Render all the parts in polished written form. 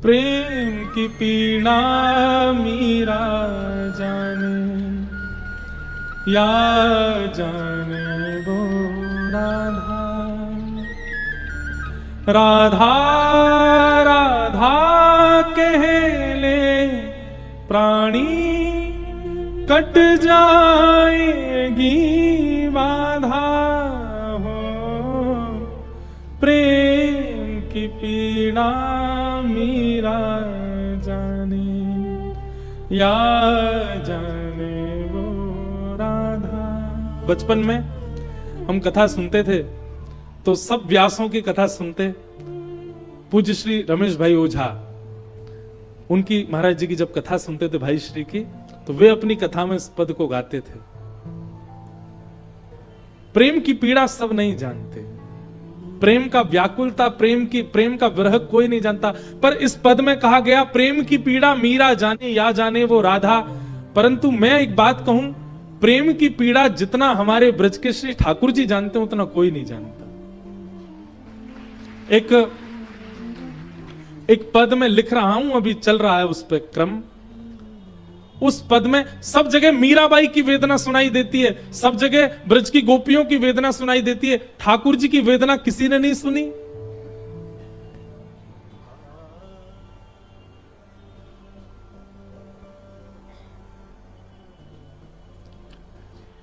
प्रेम की पीड़ा मीरा जाने, या जाने वो राधा। राधा राधा कह ले प्राणी, कट जाएगी बाधा हो। प्रेम की पीड़ा मीरा जाने, या जाने वो राधा। बचपन में हम कथा सुनते थे तो सब व्यासों की कथा सुनते। पूज्य श्री रमेश भाई ओझा, उनकी महाराज जी की जब कथा सुनते थे भाई श्री की, तो वे अपनी कथा में इस पद को गाते थे। प्रेम की पीड़ा सब नहीं जानते, प्रेम का व्याकुलता, प्रेम का विरह कोई नहीं जानता। पर इस पद में कहा गया प्रेम की पीड़ा मीरा जाने, या जाने वो राधा। परंतु मैं एक बात कहूं, प्रेम की पीड़ा जितना हमारे ब्रज के श्री ठाकुर जी जानते हैं उतना कोई नहीं जानता। एक पद में लिख रहा हूं, अभी चल रहा है उस पे क्रम। उस पद में सब जगह मीराबाई की वेदना सुनाई देती है, सब जगह ब्रज की गोपियों की वेदना सुनाई देती है। ठाकुर जी की वेदना किसी ने नहीं सुनी।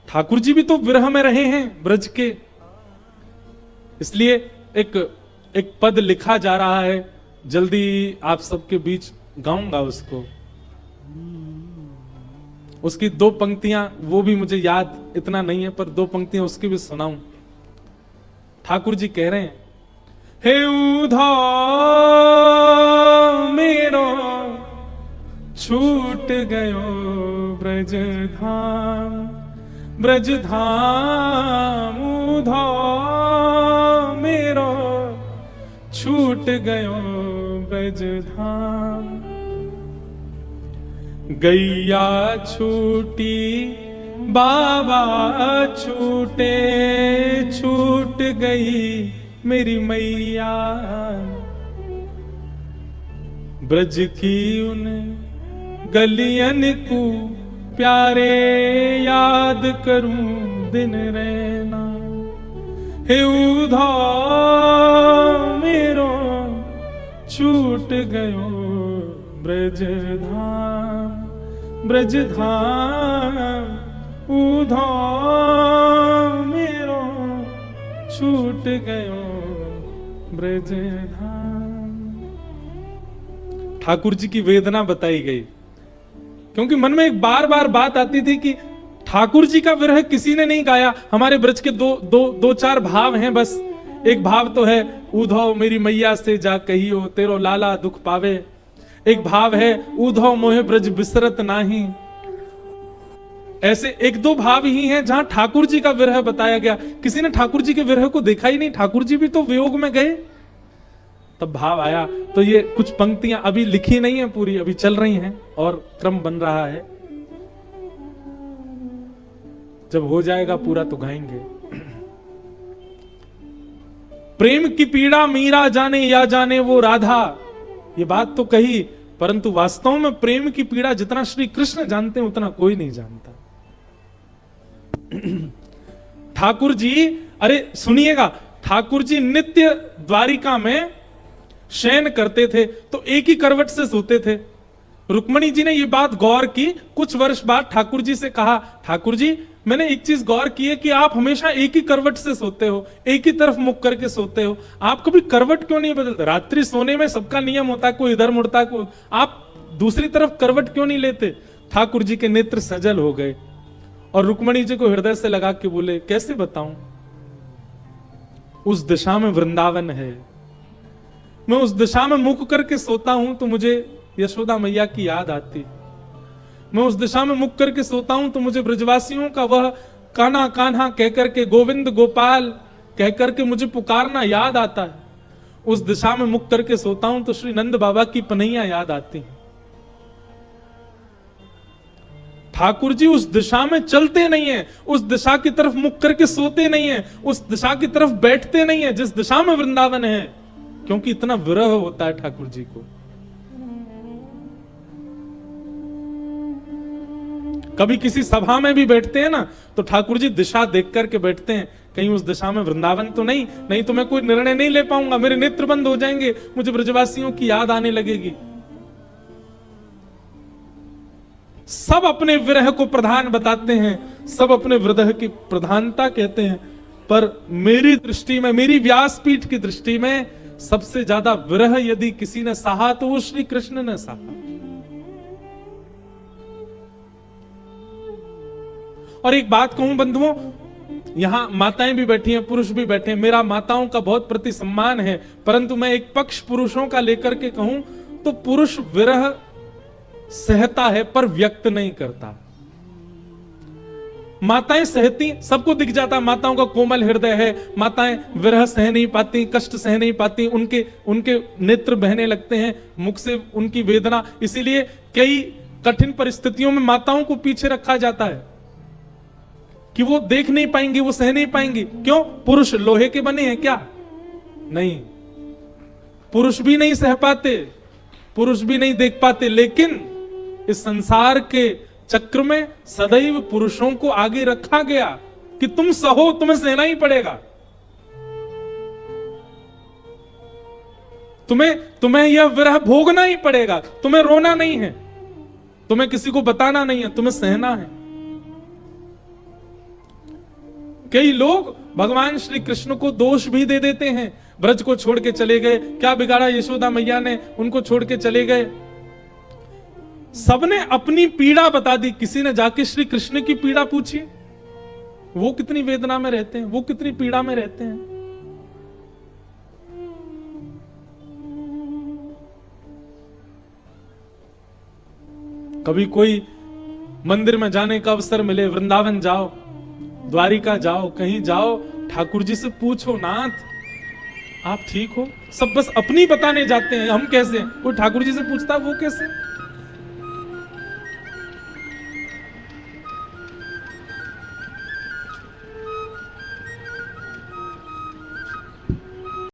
ठाकुर जी भी तो विरह में रहे हैं ब्रज के, इसलिए एक पद लिखा जा रहा है, जल्दी आप सबके बीच गाऊंगा उसको। उसकी दो पंक्तियां, वो भी मुझे याद इतना नहीं है, पर दो पंक्तियां उसकी भी सुनाऊं। ठाकुर जी कह रहे हैं, हे उधो मेरो छूट गयो ब्रज धाम, ब्रज धाम उधो मेरो छूट गयो ब्रज धाम। गैया छूटी बाबा छूटे, छूट गई मेरी मैया। ब्रज की उन गलियन को प्यारे याद करूं दिन रहना। हे उधो मेरो छूट गयो ब्रज धाम, ब्रज धाम उधो मेरो छूट गयो ब्रज धाम। ठाकुर जी की वेदना बताई गई, क्योंकि मन में एक बार बार बात आती थी कि ठाकुर जी का विरह किसी ने नहीं गाया। हमारे ब्रज के दो चार भाव हैं बस। एक भाव तो है उधो मेरी मैया से जा कहियो तेरो लाला दुख पावे। एक भाव है उधो मोहे ब्रज बिसरत नाही। ऐसे एक दो भाव ही हैं जहां ठाकुर जी का विरह बताया गया। किसी ने ठाकुर जी के विरह को देखा ही नहीं, ठाकुर जी भी तो वियोग में गए, तब भाव आया। तो ये कुछ पंक्तियां अभी लिखी नहीं है पूरी, अभी चल रही हैं और क्रम बन रहा है। जब हो जाएगा पूरा तो गाएंगे। प्रेम की पीड़ा मीरा जाने, या जाने वो राधा। ये बात तो कही, परंतु वास्तव में प्रेम की पीड़ा जितना श्री कृष्ण जानते हैं उतना कोई नहीं जानता। ठाकुर जी, अरे सुनिएगा, ठाकुर जी नित्य द्वारिका में शयन करते थे तो एक ही करवट से सोते थे। रुक्मणी जी ने ये बात गौर की। कुछ वर्ष बाद ठाकुर जी से कहा, ठाकुर जी मैंने एक चीज गौर की है कि आप हमेशा एक ही करवट से सोते हो, एक ही तरफ मुख करके सोते हो, आप कभी करवट क्यों नहीं बदलते? रात्रि सोने में सबका नियम होता है, कोई इधर मुड़ता है, कोई, आप दूसरी तरफ करवट क्यों नहीं लेते? ठाकुर जी के नेत्र सजल हो गए और रुक्मणी जी को हृदय से लगा के बोले, कैसे बताऊं, उस दिशा में वृंदावन है, मैं उस दिशा में मुख करके सोता हूं तो मुझे यशोदा मैया की याद आती, मैं उस दिशा में मुख करके सोता हूं तो मुझे ब्रजवासियों का वह कान्हा कान्हा कहकर के, गोविंद गोपाल कहकर के मुझे पुकारना याद आता है। उस दिशा में मुख करके सोता हूं तो श्री नंद बाबा की पनैया याद आती हैं। ठाकुर जी उस दिशा में चलते नहीं है, उस दिशा की तरफ मुख करके सोते नहीं है, उस दिशा की तरफ बैठते नहीं है जिस दिशा में वृंदावन है, क्योंकि इतना विरह होता है ठाकुर जी को। कभी किसी सभा में भी बैठते हैं ना, तो ठाकुर जी दिशा देख करके बैठते हैं, कहीं उस दिशा में वृंदावन तो नहीं तो मैं कोई निर्णय नहीं ले पाऊंगा, मेरे नेत्र बंद हो जाएंगे, मुझे ब्रजवासियों की याद आने लगेगी। सब अपने विरह को प्रधान बताते हैं, सब अपने विरह की प्रधानता कहते हैं, पर मेरी दृष्टि में, मेरी व्यासपीठ की दृष्टि में सबसे ज्यादा विरह यदि किसी ने सहा तो वो श्री कृष्ण ने सहा। और एक बात कहूं बंधुओं, यहां माताएं भी बैठी हैं, पुरुष भी बैठे हैं, मेरा माताओं का बहुत प्रति सम्मान है, परंतु मैं एक पक्ष पुरुषों का लेकर के कहूं तो पुरुष विरह सहता है पर व्यक्त नहीं करता। माताएं सहती, सबको दिख जाता माताओं का कोमल हृदय है, माताएं विरह सह नहीं पाती, कष्ट सह नहीं पाती, उनके नेत्र बहने लगते हैं, मुख से उनकी वेदना, इसीलिए कई कठिन परिस्थितियों में माताओं को पीछे रखा जाता है कि वो देख नहीं पाएंगी, वो सह नहीं पाएंगी। क्यों? पुरुष लोहे के बने हैं क्या? नहीं, पुरुष भी नहीं सह पाते, पुरुष भी नहीं देख पाते, लेकिन इस संसार के चक्र में सदैव पुरुषों को आगे रखा गया कि तुम सहो, तुम्हें सहना ही पड़ेगा, तुम्हें यह विरह भोगना ही पड़ेगा, तुम्हें रोना नहीं है, तुम्हें किसी को बताना नहीं है, तुम्हें सहना है। कई लोग भगवान श्री कृष्ण को दोष भी दे देते हैं, ब्रज को छोड़ के चले गए, क्या बिगाड़ा यशोदा मैया ने, उनको छोड़ के चले गए। सबने अपनी पीड़ा बता दी, किसी ने जाके श्री कृष्ण की पीड़ा पूछी, वो कितनी वेदना में रहते हैं, वो कितनी पीड़ा में रहते हैं। कभी कोई मंदिर में जाने का अवसर मिले, वृंदावन जाओ, द्वारिका जाओ, कहीं जाओ, ठाकुर जी से पूछो, नाथ आप ठीक हो? सब बस अपनी बताने जाते हैं, हम कैसे? कोई ठाकुर जी से पूछता है वो कैसे?